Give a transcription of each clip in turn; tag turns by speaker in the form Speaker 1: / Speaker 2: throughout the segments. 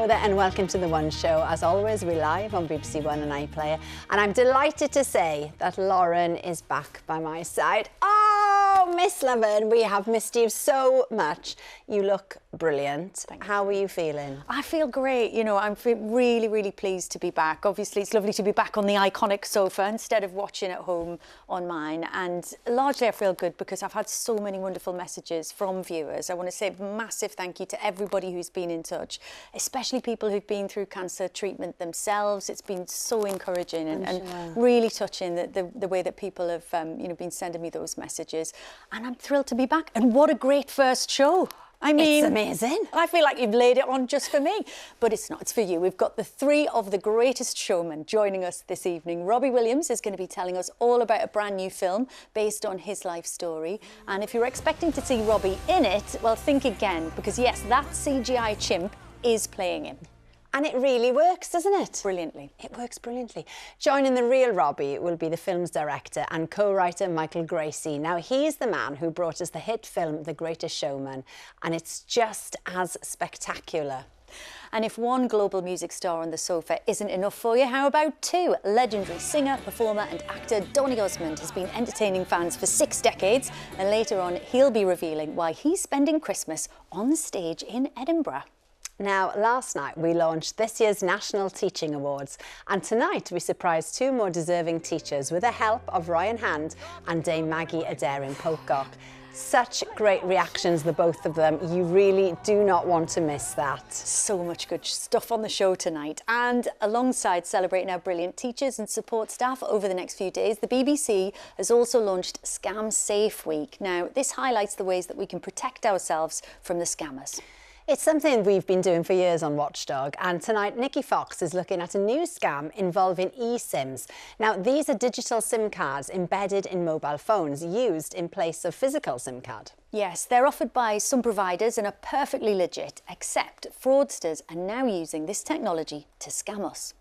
Speaker 1: Hello there and welcome to The One Show. As always, we're live on BBC One and iPlayer. And I'm delighted to say that Lauren is back by my side. Oh, Miss Lovin, we have missed you so much. You look brilliant. How are you feeling?
Speaker 2: I feel great. You know, I'm really, really pleased to be back. Obviously, it's lovely to be back on the iconic sofa instead of watching at home on mine. And largely, I feel good because I've had so many wonderful messages from viewers. I want to say a massive thank you to everybody who's been in touch, especially people who've been through cancer treatment themselves. It's been so encouraging and really touching the way that people have been sending me those messages. And I'm thrilled to be back. And what a great first show. I mean,
Speaker 1: it's amazing.
Speaker 2: I feel like you've laid it on just for me, but it's not, it's for you. We've got the three of the greatest showmen joining us this evening. Robbie Williams is going to be telling us all about a brand new film based on his life story. And if you're expecting to see Robbie in it, well, think again, because yes, that CGI chimp is playing him.
Speaker 1: And it really works, doesn't it?
Speaker 2: Brilliantly.
Speaker 1: It works brilliantly. Joining the real Robbie will be the film's director and co-writer Michael Gracey. Now, he's the man who brought us the hit film The Greatest Showman, and it's just as spectacular.
Speaker 2: And if one global music star on the sofa isn't enough for you, how about two? Legendary singer, performer and actor Donny Osmond has been entertaining fans for 6 decades, and later on he'll be revealing why he's spending Christmas on the stage in Edinburgh.
Speaker 1: Now, last night we launched this year's National Teaching Awards, and tonight we surprised 2 more deserving teachers with the help of Ryan Hand and Dame Maggie Adair-Pocock. Such great reactions, the both of them. You really do not want to miss that.
Speaker 2: So much good stuff on the show tonight. And alongside celebrating our brilliant teachers and support staff over the next few days, the BBC has also launched Scam Safe Week. Now, this highlights the ways that we can protect ourselves from the scammers.
Speaker 1: It's something we've been doing for years on Watchdog, and tonight Nikki Fox is looking at a new scam involving eSIMs. Now, these are digital SIM cards embedded in mobile phones, used in place of physical SIM card.
Speaker 2: Yes, they're offered by some providers and are perfectly legit, except fraudsters are now using this technology to scam us.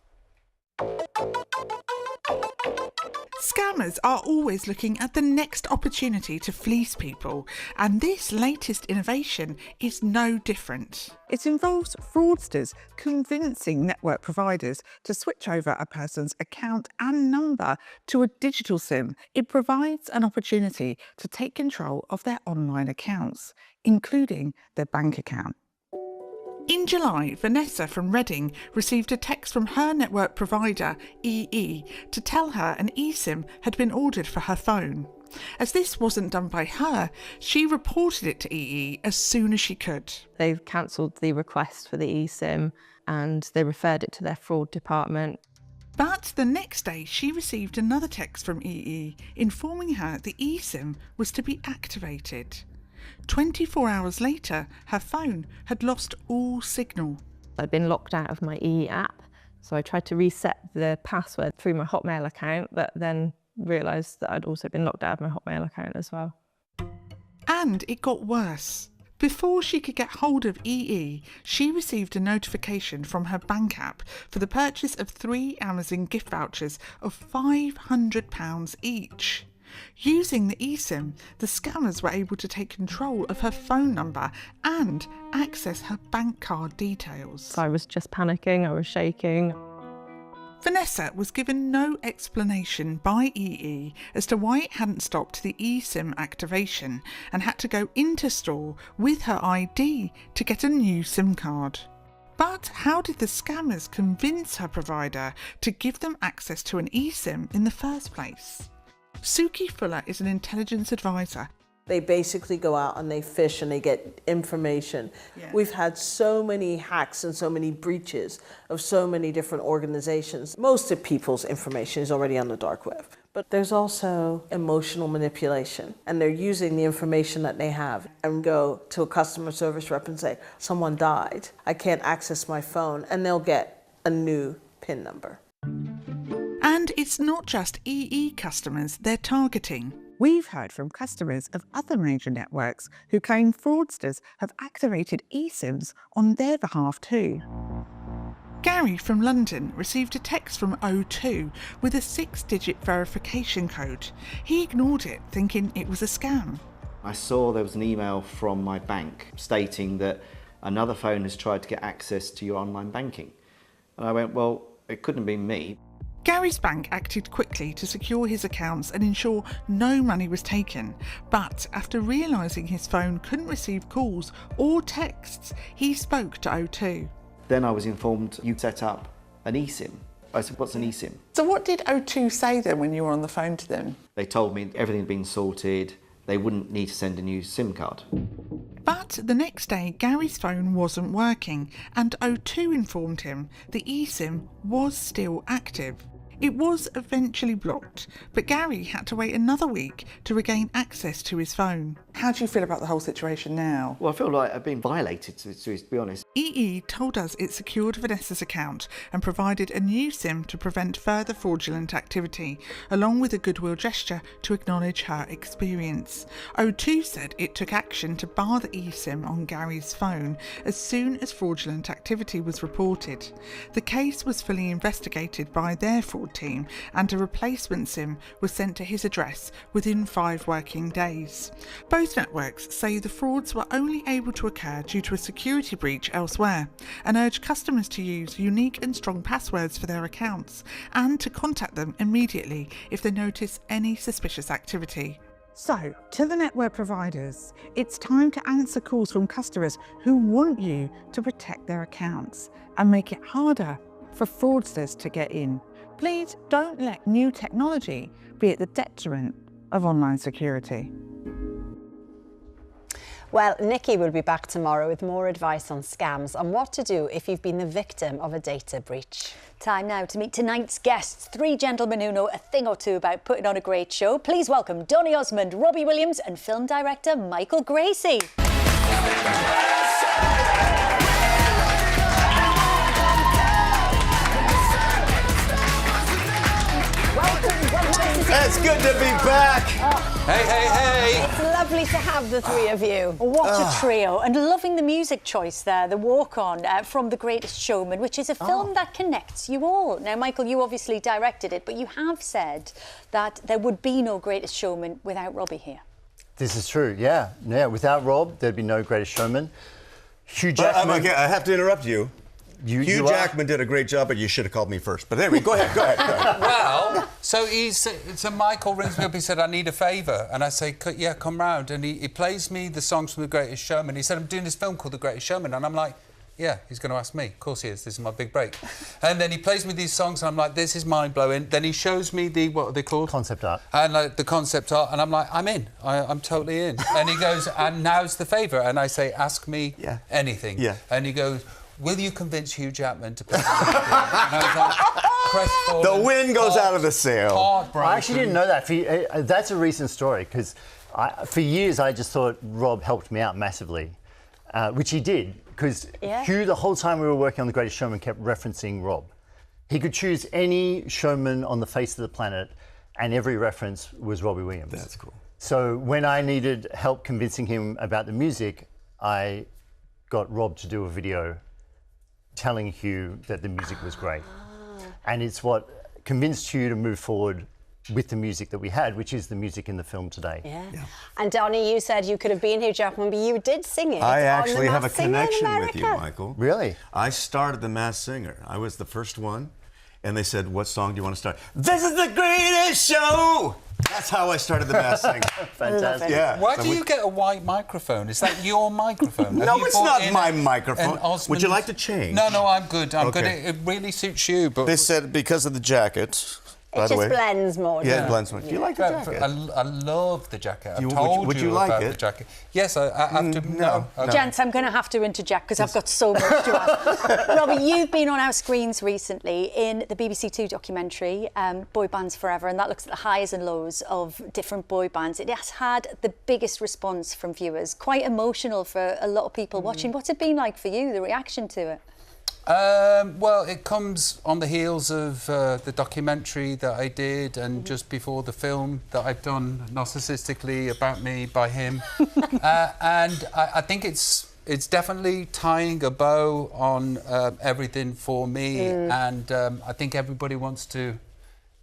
Speaker 3: Scammers are always looking at the next opportunity to fleece people, and this latest innovation is no different.
Speaker 4: It involves fraudsters convincing network providers to switch over a person's account and number to a digital SIM. It provides an opportunity to take control of their online accounts, including their bank account.
Speaker 3: In July, Vanessa from Reading received a text from her network provider, EE, to tell her an eSIM had been ordered for her phone. As this wasn't done by her, she reported it to EE as soon as she could.
Speaker 5: They've cancelled the request for the eSIM and they referred it to their fraud department.
Speaker 3: But the next day, she received another text from EE informing her the eSIM was to be activated. 24 hours later, her phone had lost all signal.
Speaker 5: I'd been locked out of my EE app, so I tried to reset the password through my Hotmail account, but then realised that I'd also been locked out of my Hotmail account as well.
Speaker 3: And it got worse. Before she could get hold of EE, she received a notification from her bank app for the purchase of 3 Amazon gift vouchers of £500 each. Using the eSIM, the scammers were able to take control of her phone number and access her bank card details.
Speaker 5: So I was just panicking, I was shaking.
Speaker 3: Vanessa was given no explanation by EE as to why it hadn't stopped the eSIM activation and had to go into store with her ID to get a new SIM card. But how did the scammers convince her provider to give them access to an eSIM in the first place? Suki Fuller is an intelligence advisor.
Speaker 6: They basically go out and they fish and they get information. Yeah. We've had so many hacks and so many breaches of so many different organizations. Most of people's information is already on the dark web. But there's also emotional manipulation, and they're using the information that they have and go to a customer service rep and say, someone died, I can't access my phone, and they'll get a new PIN number.
Speaker 3: And it's not just EE customers they're targeting.
Speaker 4: We've heard from customers of other major networks who claim fraudsters have activated eSIMs on their behalf too.
Speaker 3: Gary from London received a text from O2 with a 6-digit verification code. He ignored it, thinking it was a scam.
Speaker 7: I saw there was an email from my bank stating that another phone has tried to get access to your online banking. And I went, well, it couldn't have been me.
Speaker 3: Gary's bank acted quickly to secure his accounts and ensure no money was taken. But after realising his phone couldn't receive calls or texts, he spoke to O2.
Speaker 7: Then I was informed you set up an eSIM. I said, what's an eSIM?
Speaker 4: So what did O2 say then when you were on the phone to them?
Speaker 7: They told me everything had been sorted, they wouldn't need to send a new SIM card.
Speaker 3: But the next day, Gary's phone wasn't working, and O2 informed him the eSIM was still active. It was eventually blocked, but Gary had to wait another week to regain access to his phone. How do you feel about the whole situation now?
Speaker 7: Well, I feel like I've been violated, to be honest.
Speaker 3: EE told us it secured Vanessa's account and provided a new SIM to prevent further fraudulent activity, along with a goodwill gesture to acknowledge her experience. O2 said it took action to bar the eSIM on Gary's phone as soon as fraudulent activity was reported. The case was fully investigated by their fraud team, and a replacement SIM was sent to his address within 5 working days. Both networks say the frauds were only able to occur due to a security breach elsewhere, and urge customers to use unique and strong passwords for their accounts and to contact them immediately if they notice any suspicious activity. So, to the network providers, it's time to answer calls from customers who want you to protect their accounts and make it harder for fraudsters to get in. Please don't let new technology be at the detriment of online security.
Speaker 1: Well, Nikki will be back tomorrow with more advice on scams and what to do if you've been the victim of a data breach.
Speaker 2: Time now to meet tonight's guests, 3 gentlemen who know a thing or two about putting on a great show. Please welcome Donny Osmond, Robbie Williams and film director Michael Gracie.
Speaker 8: It's good to be back. Hey, hey, hey.
Speaker 1: It's lovely to have the 3 of you.
Speaker 2: What a trio. And loving the music choice there, the walk-on from The Greatest Showman, which is a film that connects you all. Now, Michael, you obviously directed it, but you have said that there would be no Greatest Showman without Robbie here.
Speaker 9: This is true, yeah. Without Rob, there'd be no Greatest Showman. Hugh Jackman...
Speaker 8: Okay, I have to interrupt you. Hugh Jackman did a great job, but you should have called me first. But anyway, go ahead.
Speaker 10: Well, so Michael rings me up, he said, I need a favour. And I say, yeah, come round. And he plays me the songs from The Greatest Showman. He said, I'm doing this film called The Greatest Showman. And I'm like, yeah, he's going to ask me. Of course he is. This is my big break. And then he plays me these songs, and I'm like, this is mind-blowing. Then he shows me the, what are they called?
Speaker 9: Concept art.
Speaker 10: And the concept art. And I'm like, I'm in. I'm totally in. And he goes, and now's the favour. And I say, ask me anything. Yeah. And he goes, will you convince Hugh Jackman to play? And I was like,
Speaker 8: the wind goes out of the sail.
Speaker 9: I actually didn't know that. That's a recent story, because for years I just thought Rob helped me out massively, which he did, because Hugh, the whole time we were working on The Greatest Showman, kept referencing Rob. He could choose any showman on the face of the planet, and every reference was Robbie Williams.
Speaker 8: That's cool.
Speaker 9: So when I needed help convincing him about the music, I got Rob to do a video telling Hugh that the music was great. And it's what convinced Hugh to move forward with the music that we had, which is the music in the film today.
Speaker 1: Yeah. And Donny, you said you could have been Hugh Jackman, but you did sing it.
Speaker 8: I actually have a connection with you, Michael.
Speaker 9: Really?
Speaker 8: I started The Masked Singer. I was the first one. And they said, what song do you want to start? This is the greatest show! That's how I started The Masked Singer.
Speaker 9: Fantastic.
Speaker 8: Yeah.
Speaker 10: Why do you get a white microphone? Is that your microphone?
Speaker 8: No, it's not my microphone. Would you like to change?
Speaker 10: No, I'm good. I'm good. It really suits you. But
Speaker 8: they said because of the jacket.
Speaker 1: It just blends more.
Speaker 8: Yeah, it blends more. Do you like the jacket?
Speaker 10: I love the jacket.
Speaker 8: Would you like it?
Speaker 10: The jacket. Yes, I have to. No.
Speaker 2: Okay. Gents, I'm going to have to interject because I've got so much to ask. Robbie, you've been on our screens recently in the BBC Two documentary, Boy Bands Forever, and that looks at the highs and lows of different boy bands. It has had the biggest response from viewers, quite emotional for a lot of people watching. What's it been like for you, the reaction to it?
Speaker 10: Well, it comes on the heels of the documentary that I did and just before the film that I've done narcissistically about me by him. And I think it's definitely tying a bow on everything for me. And I think everybody wants to,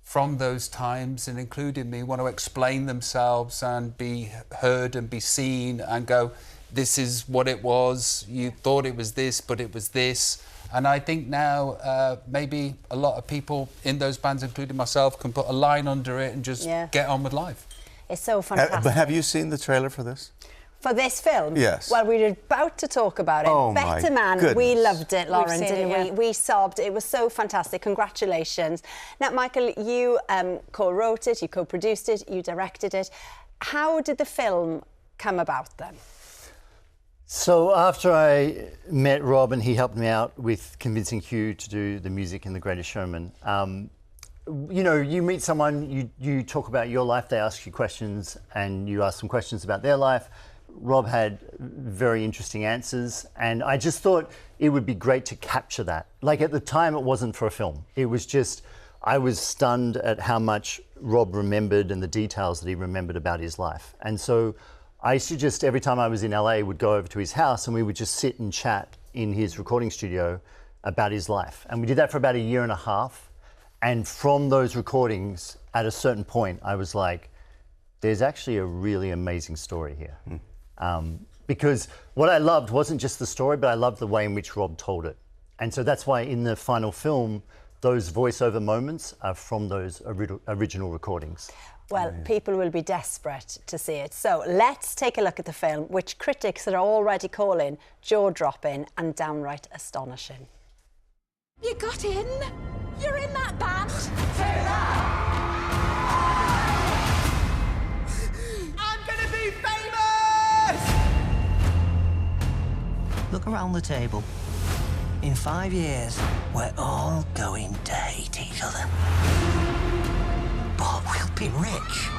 Speaker 10: from those times, and including me, want to explain themselves and be heard and be seen and go, this is what it was. You thought it was this, but it was this. And I think now maybe a lot of people in those bands, including myself, can put a line under it and just get on with life.
Speaker 1: It's so fantastic.
Speaker 8: But have you seen the trailer for this?
Speaker 1: For this film?
Speaker 8: Yes.
Speaker 1: Well, we were about to talk about it.
Speaker 8: Oh,
Speaker 1: Better
Speaker 8: my
Speaker 1: Man,
Speaker 8: goodness.
Speaker 1: we loved it, Lauren, didn't we?
Speaker 2: it,
Speaker 1: We sobbed. It was so fantastic. Congratulations. Now, Michael, you co-wrote it, you co-produced it, you directed it. How did the film come about then?
Speaker 9: So after I met Rob and he helped me out with convincing Hugh to do the music in The Greatest Showman, you know, you meet someone, you talk about your life, they ask you questions and you ask them questions about their life. Rob had very interesting answers and I just thought it would be great to capture that. Like at the time it wasn't for a film. It was just, I was stunned at how much Rob remembered and the details that he remembered about his life. And so I used to just, every time I was in LA, would go over to his house and we would just sit and chat in his recording studio about his life. And we did that for about 1.5 years. And from those recordings, at a certain point, I was like, there's actually a really amazing story here. Because what I loved wasn't just the story, but I loved the way in which Rob told it. And so that's why in the final film, those voiceover moments are from those original recordings.
Speaker 1: Well, people will be desperate to see it. So let's take a look at the film, which critics are already calling jaw-dropping and downright astonishing.
Speaker 11: You got in? You're in that band?
Speaker 12: I'm gonna be famous!
Speaker 13: Look around the table. In 5 years, we're all going to hate each other. But we'll be rich.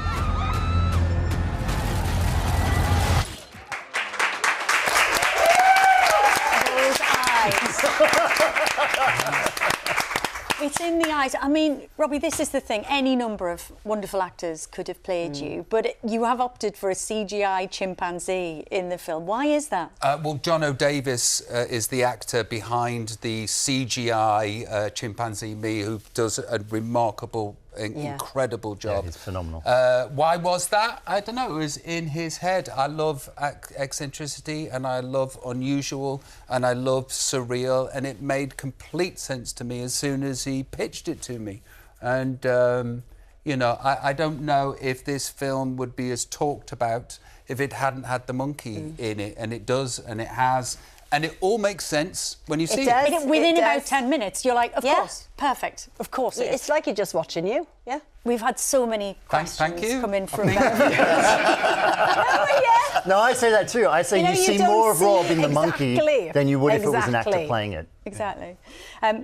Speaker 2: Those eyes. It's in the eyes. I mean, Robbie, this is the thing. Any number of wonderful actors could have played you, but you have opted for a CGI chimpanzee in the film. Why is that?
Speaker 10: Well, John O'Davis is the actor behind the CGI chimpanzee me, who does a remarkable, incredible job.
Speaker 9: Yeah, he's phenomenal.
Speaker 10: Why was that? I don't know. It was in his head. I love eccentricity and I love unusual and I love surreal, and it made complete sense to me as soon as he pitched it to me. And, you know, I don't know if this film would be as talked about if it hadn't had the monkey in it, and it does, and it has. And it all makes sense when you see it.
Speaker 2: Within about 10 minutes, you're like, of course, perfect, of course it is.
Speaker 1: It's like you're just watching you, yeah.
Speaker 2: We've had so many questions come in from
Speaker 9: No, I say that too. I say you see more of Rob in the monkey than you would if it was an actor playing it.
Speaker 2: Exactly.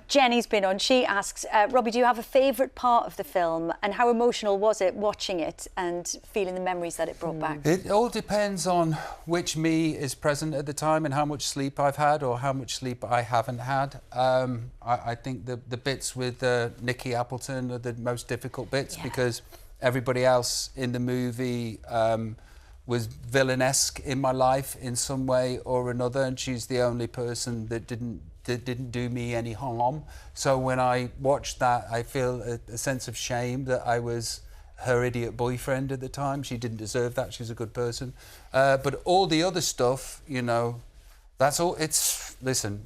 Speaker 2: Jenny's been on. She asks, Robbie, do you have a favourite part of the film, and how emotional was it watching it and feeling the memories that it brought back?
Speaker 10: It all depends on which me is present at the time and how much sleep I've had or how much sleep I haven't had. I think the bits with Nikki Appleton are the most difficult bits because everybody else in the movie was villainesque in my life in some way or another, and she's the only person that didn't do me any harm. So when I watched that, I feel a sense of shame that I was her idiot boyfriend at the time. She didn't deserve that. She's a good person. But all the other stuff, you know, that's all. Listen,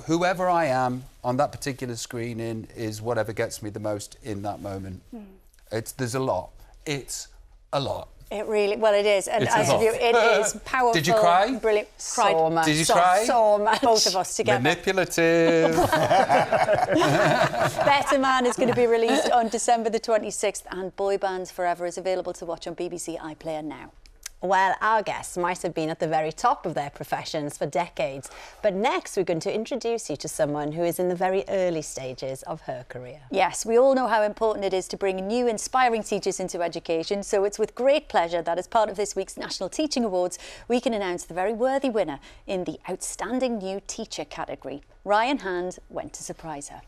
Speaker 10: whoever I am on that particular screening is whatever gets me the most in that moment. There's a lot. It's a lot.
Speaker 2: It really, well, it is. And
Speaker 10: It's
Speaker 2: as
Speaker 10: a lot.
Speaker 2: It is powerful.
Speaker 10: Did you cry?
Speaker 2: Brilliant. Cried
Speaker 1: So much.
Speaker 10: Did you cry?
Speaker 2: So much. Both of us together.
Speaker 10: Manipulative.
Speaker 2: Better Man is going to be released on December the 26th, and Boy Bands Forever is available to watch on BBC iPlayer now.
Speaker 1: Well, our guests might have been at the very top of their professions for decades, but next we're going to introduce you to someone who is in the very early stages of her career.
Speaker 2: Yes, we all know how important it is to bring new, inspiring teachers into education, so it's with great pleasure that as part of this week's National Teaching Awards, we can announce the very worthy winner in the Outstanding New Teacher category. Ryan Hand went to surprise her.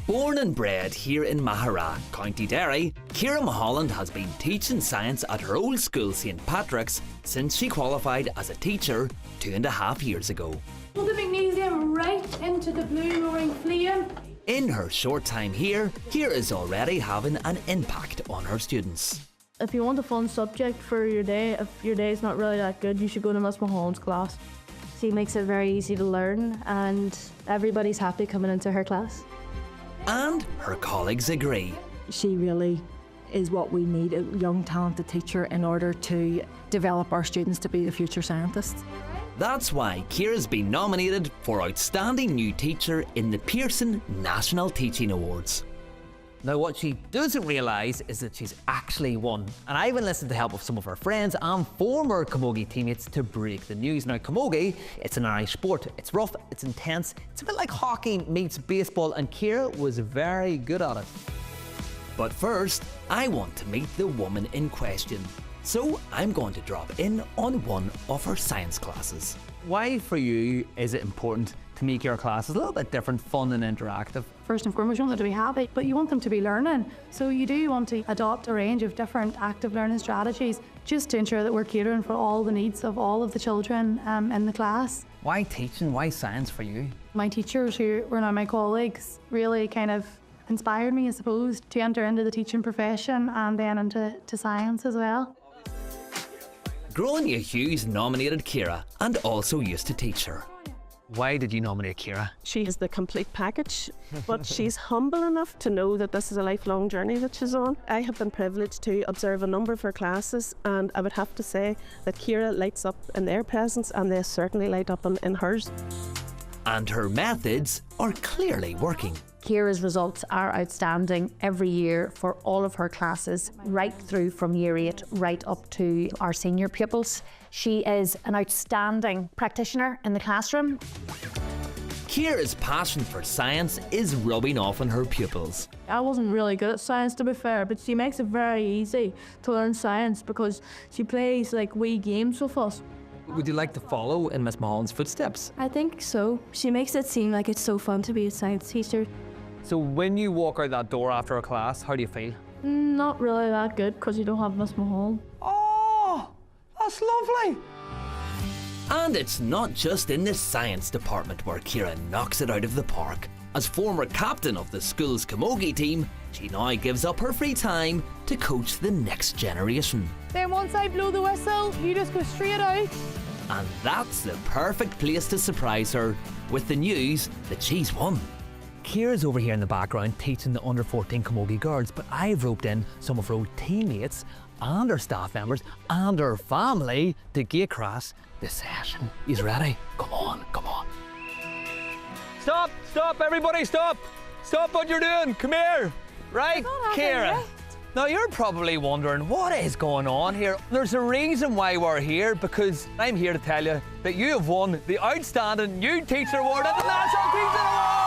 Speaker 14: Born and bred here in Mahara, County Derry, Ciara Mulholland has been teaching science at her old school St Patrick's since she qualified as a teacher 2.5 years ago.
Speaker 15: Pull the magnesium right into the blue roaring flame.
Speaker 14: In her short time here, Ciara is already having an impact on her students.
Speaker 15: If you want a fun subject for your day, if your day's not really that good, you should go to Miss Mulholland's class.
Speaker 16: She makes it very easy to learn and everybody's happy coming into her class.
Speaker 14: And her colleagues agree.
Speaker 17: She really is what we need, a young talented teacher, in order to develop our students to be the future scientists.
Speaker 14: That's why Ciara's been nominated for Outstanding New Teacher in the Pearson National Teaching Awards.
Speaker 18: Now what she doesn't realise is that she's actually won. And I've enlisted the help of some of her friends and former camogie teammates to break the news. Now camogie, it's an Irish sport. It's rough, it's intense, it's a bit like hockey meets baseball, and Ciara was very good at it.
Speaker 14: But first, I want to meet the woman in question. So I'm going to drop in on one of her science classes.
Speaker 18: Why for you is it important to make your classes a little bit different, fun and interactive?
Speaker 15: First and foremost, you want them to be happy, but you want them to be learning. So you do want to adopt a range of different active learning strategies just to ensure that we're catering for all the needs of all of the children in the class.
Speaker 18: Why teaching? Why science for you?
Speaker 15: My teachers, who were now my colleagues, really kind of inspired me, I suppose, to enter into the teaching profession and then into science as well.
Speaker 14: Gráinne Hughes nominated Ciara and also used to teach her.
Speaker 18: Why did you nominate Ciara?
Speaker 19: She has the complete package, but she's humble enough to know that this is a lifelong journey that she's on. I have been privileged to observe a number of her classes, and I would have to say that Ciara lights up in their presence, and they certainly light up in hers.
Speaker 14: And her methods are clearly working.
Speaker 16: Ciara's results are outstanding every year for all of her classes, right through from Year 8 right up to our senior pupils. She is an outstanding practitioner in the classroom.
Speaker 14: Ciara's passion for science is rubbing off on her pupils.
Speaker 15: I wasn't really good at science, to be fair, but she makes it very easy to learn science because she plays like wee games with us.
Speaker 18: Would you like to follow in Miss Mulholland's footsteps?
Speaker 15: I think so. She makes it seem like it's so fun to be a science teacher.
Speaker 18: So when you walk out that door after a class, how do you feel?
Speaker 15: Not really that good because you don't have Miss Mulholland.
Speaker 18: Oh, that's lovely.
Speaker 14: And it's not just in the science department where Ciara knocks it out of the park. As former captain of the school's camogie team, she now gives up her free time to coach the next generation.
Speaker 15: Then once I blow the whistle, you just go straight out.
Speaker 14: And that's the perfect place to surprise her with the news that she's won.
Speaker 18: Ciara's over here in the background teaching the under 14 camogie girls, but I've roped in some of her old teammates and her staff members and her family to get across the session. He's ready. Come on, come on. Stop, stop, everybody, stop. Stop what you're doing. Come here. Right, Ciara. Now you're probably wondering what is going on here. There's a reason why we're here, because I'm here to tell you that you have won the Outstanding New Teacher Award at the National Teaching Awards!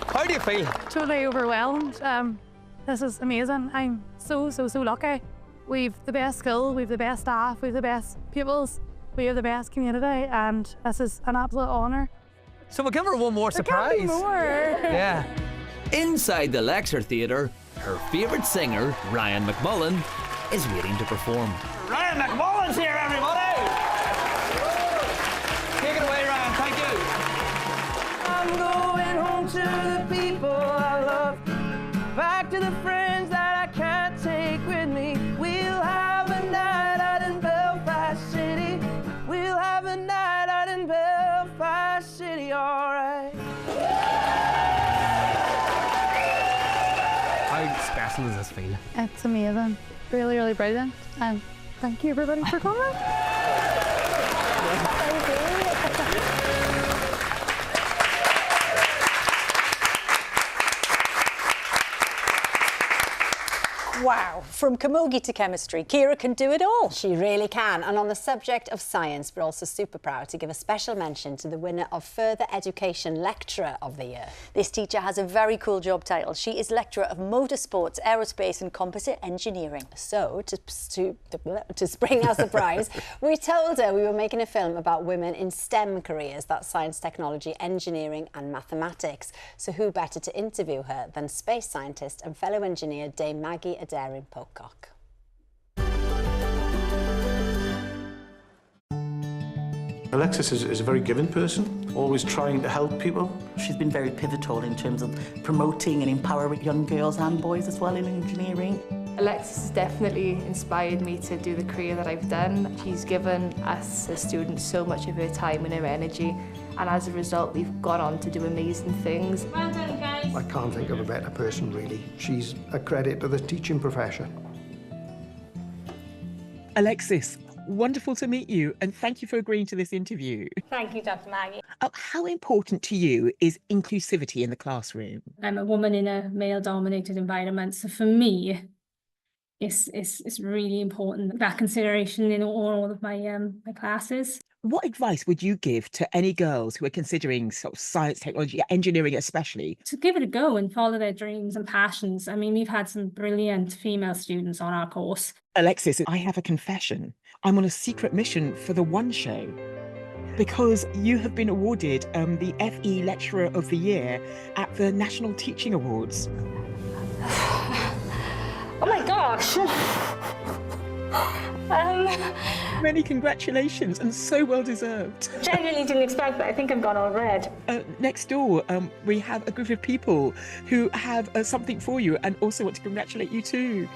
Speaker 18: How do you feel?
Speaker 15: Totally overwhelmed. This is amazing. I'm so lucky. We've the best school, we've the best staff, we've the best pupils, we have the best community, and this is an absolute honour.
Speaker 18: So we'll give her one more surprise.
Speaker 15: There can't be more.
Speaker 18: Yeah.
Speaker 14: Inside the lecture theatre, her favourite singer, Ryan McMullen, is waiting to perform.
Speaker 18: Ryan McMullen's here, everybody! Take it away, Ryan. Thank you.
Speaker 12: I'm going home to the people I love, back to the friends that I can't take with me. We'll have a night out in Belfast City. We'll have a night out in Belfast City, alright.
Speaker 18: How special does this feel?
Speaker 15: It's amazing. Really, really brilliant. And thank you everybody for coming.
Speaker 2: Wow, from camogie to chemistry, Ciara can do it all.
Speaker 1: She really can. And on the subject of science, we're also super proud to give a special mention to the winner of Further Education Lecturer of the Year.
Speaker 2: This teacher has a very cool job title. She is Lecturer of Motorsports, Aerospace and Composite Engineering.
Speaker 1: So, to spring our surprise, we told her we were making a film about women in STEM careers, that's science, technology, engineering and mathematics. So who better to interview her than space scientist and fellow engineer Dame Maggie Adair Pocock.
Speaker 20: Alexis is a very giving person, always trying to help people.
Speaker 21: She's been very pivotal in terms of promoting and empowering young girls and boys as well in engineering.
Speaker 22: Alexis has definitely inspired me to do the career that I've done. She's given us as students so much of her time and her energy, and as a result we've gone on to do amazing things.
Speaker 23: Well done, guys. I can't think of a better person, really. She's a credit to the teaching profession.
Speaker 4: Alexis, wonderful to meet you, and thank you for agreeing to this interview.
Speaker 23: Thank you, Dr. Maggie.
Speaker 4: How important to you is inclusivity in the classroom?
Speaker 23: I'm a woman in a male-dominated environment, so for me, it's really important, that consideration in all of my my classes.
Speaker 4: What advice would you give to any girls who are considering sort of science, technology, engineering especially?
Speaker 23: To give it a go and follow their dreams and passions. I mean, we've had some brilliant female students on our course.
Speaker 4: Alexis, I have a confession. I'm on a secret mission for the One Show because you have been awarded the FE Lecturer of the Year at the National Teaching Awards.
Speaker 23: Oh my gosh!
Speaker 4: Many congratulations, and so well deserved.
Speaker 23: Genuinely didn't expect that. I think I've gone all red.
Speaker 4: Next door, we have a group of people who have something for you and also want to congratulate you too.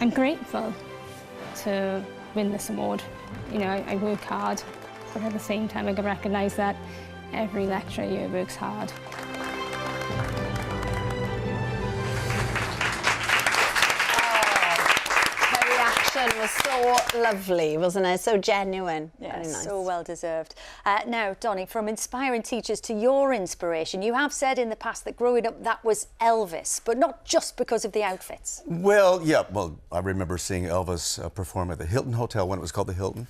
Speaker 23: I'm grateful to win this award. You know, I work hard, but at the same time I can recognise that every lecturer here works hard.
Speaker 1: Her reaction was so lovely, wasn't it? So genuine.
Speaker 2: Yeah,
Speaker 1: Very nice.
Speaker 2: so well deserved. Now, Donny, from inspiring teachers to your inspiration, you have said in the past that growing up that was Elvis, but not just because of the outfits.
Speaker 8: Well, yeah, I remember seeing Elvis perform at the Hilton Hotel when it was called the Hilton.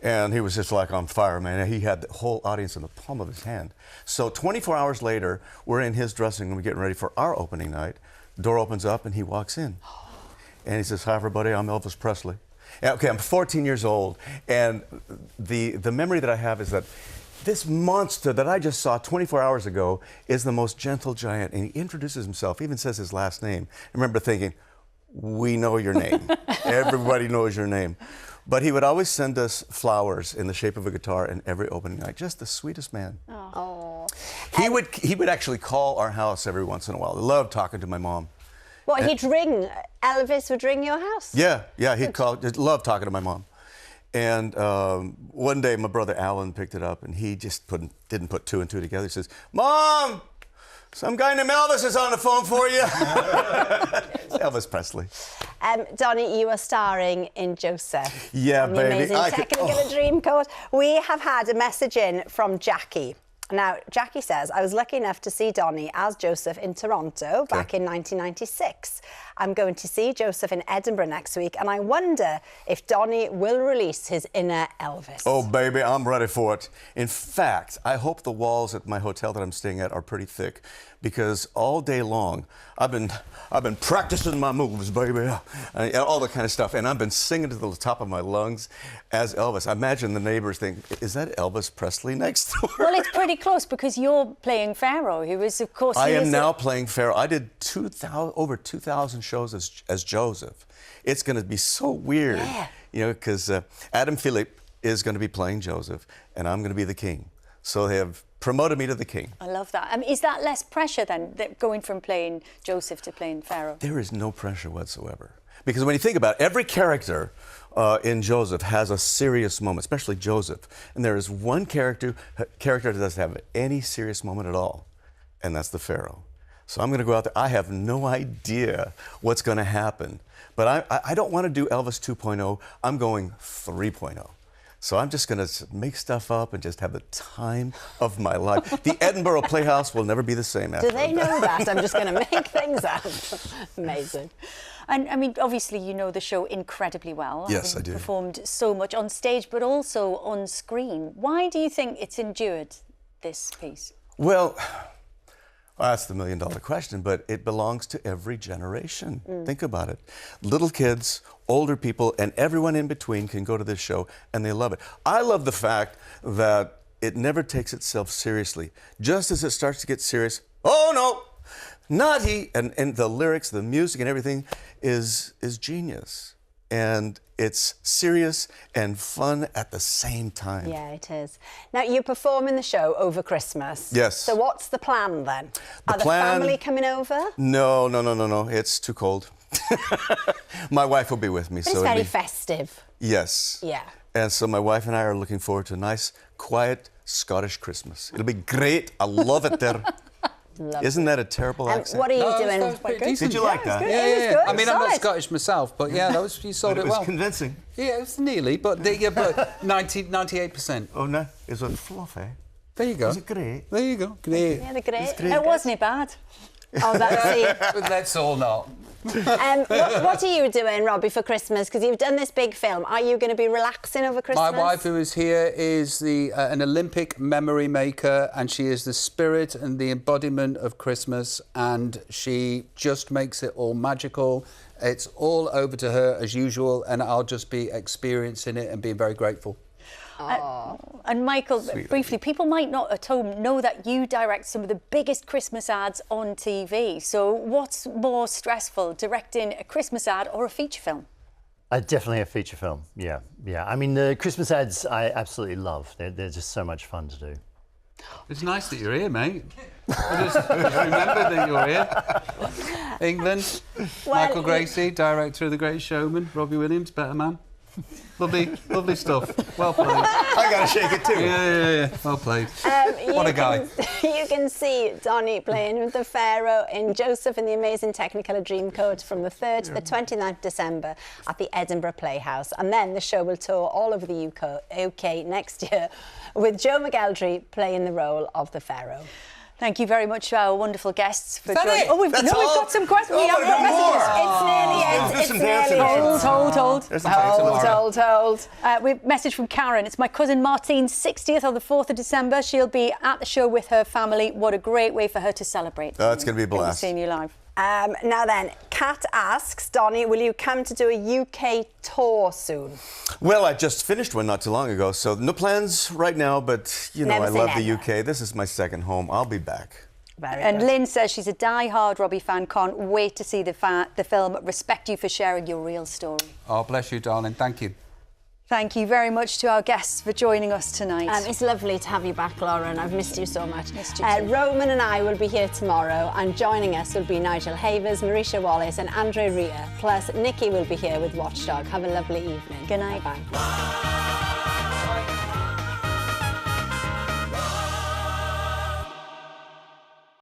Speaker 8: And he was just like on fire, man. He had the whole audience in the palm of his hand. So 24 hours later, we're in his dressing room getting ready for our opening night. The door opens up and he walks in. And he says, "Hi, everybody, I'm Elvis Presley." And, okay, I'm 14 years old. And the memory that I have is that this monster that I just saw 24 hours ago is the most gentle giant. And he introduces himself, even says his last name. I remember thinking, we know your name. Everybody knows your name. But he would always send us flowers in the shape of a guitar in every opening night. Just the sweetest man.
Speaker 1: Oh.
Speaker 8: He would actually call our house every once in a while. He loved talking to my mom.
Speaker 1: What, he'd ring? Elvis would ring your house?
Speaker 8: Yeah, he'd call. Just loved talking to my mom. And one day my brother Alan picked it up and he just didn't put two and two together. He says, "Mom, some guy named Elvis is on the phone for you." Elvis Presley.
Speaker 1: Donny, you are starring in Joseph.
Speaker 8: Yeah,
Speaker 1: the
Speaker 8: baby.
Speaker 1: Amazing Technicolor Dreamcoat. We have had a message in from Jackie. Now, Jackie says, "I was lucky enough to see Donny as Joseph in Toronto back in 1996. I'm going to see Joseph in Edinburgh next week, and I wonder if Donny will release his inner Elvis."
Speaker 8: Oh, baby, I'm ready for it. In fact, I hope the walls at my hotel that I'm staying at are pretty thick, because all day long I've been practicing my moves, baby, and all that kind of stuff, and I've been singing to the top of my lungs as Elvis. I imagine the neighbors think, "Is that Elvis Presley next door?"
Speaker 2: Well, it's pretty close because you're playing Pharaoh, who is, of course...
Speaker 8: I am now playing Pharaoh. I did over 2,000 shows as Joseph. It's going to be so weird, you know, because Adam Philippe is going to be playing Joseph, and I'm going to be the king. So they have promoted me to the king.
Speaker 2: I love that. Is that less pressure then, going from playing Joseph to playing Pharaoh?
Speaker 8: There is no pressure whatsoever. Because when you think about it, every character in Joseph has a serious moment, especially Joseph. And there is one character that doesn't have any serious moment at all, and that's the Pharaoh. So I'm going to go out there. I have no idea what's going to happen. But I don't want to do Elvis 2.0. I'm going 3.0. So I'm just going to make stuff up and just have the time of my life. The Edinburgh Playhouse will never be the same after
Speaker 1: Do they know that? I'm just going to make things up. Amazing.
Speaker 2: And I mean, obviously, you know the show incredibly well.
Speaker 8: Yes, I do.
Speaker 2: Performed so much on stage, but also on screen. Why do you think it's endured, this piece?
Speaker 8: Well, that's the million-dollar question, but it belongs to every generation. Think about it. Little kids, older people, and everyone in between can go to this show, and they love it. I love the fact that it never takes itself seriously. Just as it starts to get serious, oh no, naughty, and the lyrics, the music, and everything is genius. And it's serious and fun at the same time.
Speaker 1: Yeah, it is. Now, you perform in the show over Christmas.
Speaker 8: Yes.
Speaker 1: So what's the plan then?
Speaker 8: The
Speaker 1: Are the
Speaker 8: plan-
Speaker 1: family coming over?
Speaker 8: No. It's too cold. My wife will be with me.
Speaker 1: But
Speaker 8: so
Speaker 1: it's
Speaker 8: it'll
Speaker 1: very
Speaker 8: be-
Speaker 1: festive.
Speaker 8: Yes.
Speaker 1: Yeah.
Speaker 8: And so my wife and I are looking forward to a nice, quiet Scottish Christmas. It'll be great. I love it there. Isn't that a terrible accent?
Speaker 1: What are you doing?
Speaker 10: That was pretty decent.
Speaker 8: Did you like that?
Speaker 10: Yeah,
Speaker 1: It was
Speaker 10: yeah.
Speaker 1: good,
Speaker 10: I mean, I'm not
Speaker 1: solid.
Speaker 10: Scottish myself, but yeah, you sold
Speaker 8: But
Speaker 10: it
Speaker 8: it was
Speaker 10: well.
Speaker 8: convincing.
Speaker 10: Yeah, it's nearly, but 98%.
Speaker 8: Oh no, is it fluffy?
Speaker 10: There you go.
Speaker 8: Is it great?
Speaker 10: There you go. Great.
Speaker 1: Yeah, they're great.
Speaker 8: It's great.
Speaker 2: It wasn't bad.
Speaker 1: Oh, that's it.
Speaker 10: But let's all not.
Speaker 1: What are you doing, Robbie, for Christmas? Because you've done this big film. Are you going to be relaxing over Christmas?
Speaker 10: My wife, who is here, is an Olympic memory maker, and she is the spirit and the embodiment of Christmas, and she just makes it all magical. It's all over to her as usual, and I'll just be experiencing it and being very grateful.
Speaker 2: And Michael, briefly, people might not at home know that you direct some of the biggest Christmas ads on TV. So what's more stressful, directing a Christmas ad or a feature film?
Speaker 9: Definitely a feature film, yeah. I mean, the Christmas ads I absolutely love. They're just so much fun to do.
Speaker 10: It's nice that you're here, mate. Just remember that you're here. England, Michael Gracie, director of The Great Showman, Robbie Williams, better man. Lovely stuff. Well played.
Speaker 8: I gotta shake it too.
Speaker 10: Yeah. Well played. What a guy.
Speaker 1: You can see Donnie playing with the Pharaoh in Joseph and the Amazing Technicolor Dreamcoat from the 3rd to the 29th December at the Edinburgh Playhouse. And then the show will tour all over the UK next year with Joe McElderry playing the role of the Pharaoh.
Speaker 2: Thank you very much to our wonderful guests for
Speaker 1: that
Speaker 2: joining.
Speaker 1: it?
Speaker 2: Oh, we've
Speaker 1: That's
Speaker 2: got
Speaker 1: all?
Speaker 2: some questions.
Speaker 1: Oh,
Speaker 2: We have
Speaker 1: we've got
Speaker 2: messages.
Speaker 1: more. It's nearly it. It's nearly it. Hold.
Speaker 2: We've message from Karen. It's my cousin Martine's 60th on the 4th of December. She'll be at the show with her family. What a great way for her to celebrate.
Speaker 8: Oh, it's going to be a blast.
Speaker 2: Seeing you live.
Speaker 1: Now then, Kat asks, Donnie, will you come to do a UK tour soon?
Speaker 8: Well, I just finished one not too long ago, so no plans right now, but you know,
Speaker 1: Never
Speaker 8: I
Speaker 1: say
Speaker 8: love the
Speaker 1: never.
Speaker 8: UK. This is my second home. I'll be back.
Speaker 2: And Lynn says she's a die-hard Robbie fan. Can't wait to see the film. Respect you for sharing your real story.
Speaker 10: Oh, bless you, darling. Thank you.
Speaker 2: Thank you very much to our guests for joining us tonight.
Speaker 1: It's lovely to have you back, Lauren. I've missed you so much.
Speaker 2: Missed you too.
Speaker 1: Roman and I will be here tomorrow, and joining us will be Nigel Havers, Marisha Wallace and Andre Ria. Plus, Nikki will be here with Watchdog. Have a lovely evening.
Speaker 2: Good night.
Speaker 1: Bye.